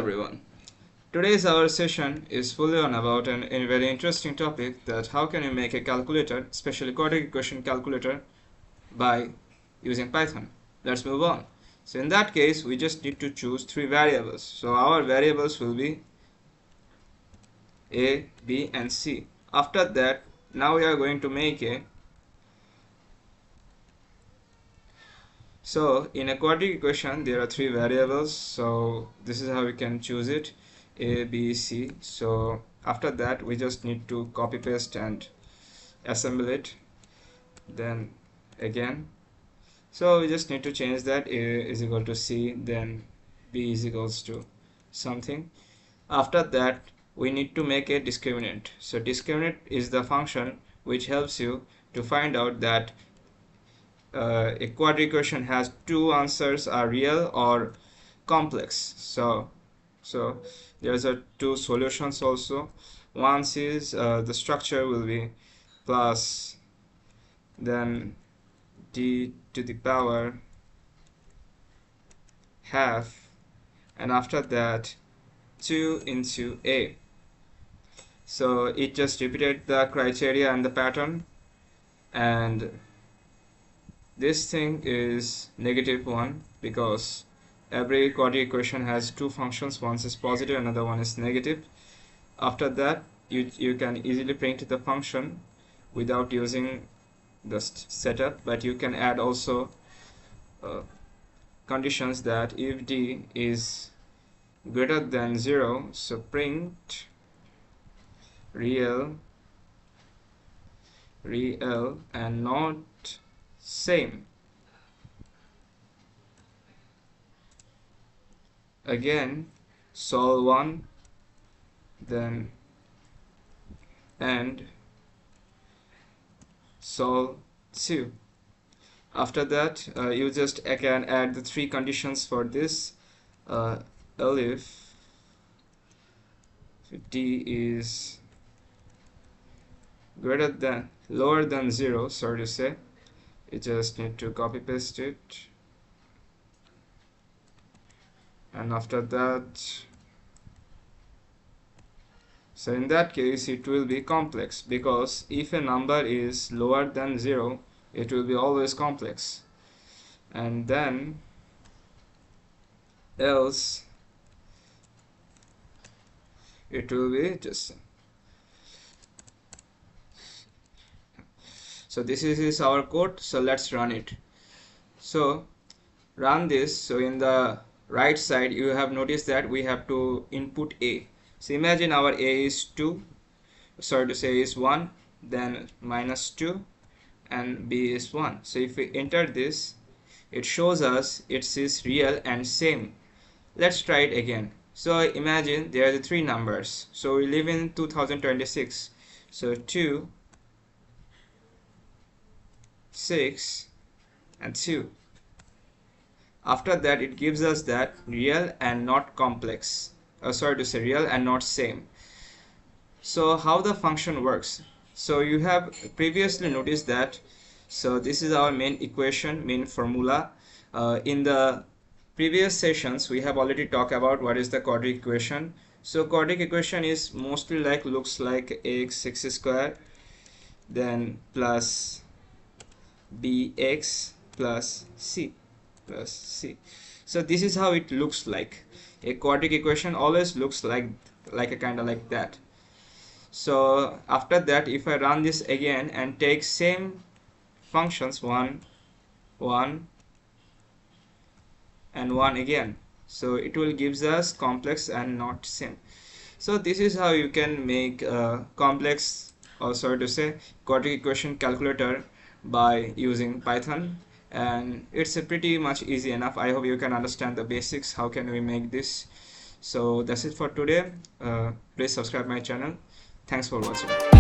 everyone. Today's our session is fully on about a very interesting topic, that how can you make a calculator, especially quadratic equation calculator, by using Python. Let's move on. So in that case, we just need to choose three variables. So our variables will be A, B and C. After that, now we are going to make So in a quadratic equation there are three variables, so this is how we can choose it, A, B, C. So after that we just need to copy paste and assemble it, then again, so we just need to change that A is equal to C, then B is equals to something. After that we need to make a discriminant. So discriminant is the function which helps you to find out that a quadratic equation has two answers, are real or complex. So there's a two solutions also. One is the structure will be plus then d to the power half, and after that 2 into a. So it just repeated the criteria and the pattern, and this thing is -1 because every quadratic equation has two functions, one is positive, another one is negative. After that you can easily print the function without using the setup, but you can add also conditions that if d is greater than 0, so print real and not same. Again, solve 1, then and solve 2. After that you just again add the three conditions for this. If d is lower than 0, sorry to say, you just need to copy paste it, and after that, so in that case it will be complex, because if a number is lower than 0 it will be always complex, and then else it will be just. So this is our code, so let's run it. So run this. So in the right side you have noticed that we have to input a. So imagine our a is 2, sorry to say is 1, then -2, and b is 1. So if we enter this, it shows us it is real and same. Let's try it again. So imagine there are the three numbers. So we live in 2026. So 2, 6 and 2. After that it gives us that real and not complex, sorry to say real and not same. So how the function works, so you have previously noticed that, so this is our main equation, main formula. In the previous sessions we have already talked about what is the quadratic equation. So quadratic equation is mostly looks like x square then plus bx plus c. So this is how it looks like. A quadratic equation always looks like a kind of like that. So after that, if I run this again and take same functions, 1 and 1 again, so it will gives us complex and not same. So this is how you can make a complex, or sorry to say quadratic equation calculator by using Python, and it's a pretty much easy enough. I hope you can understand the basics, how can we make this. So that's it for today. Please subscribe my channel. Thanks for watching.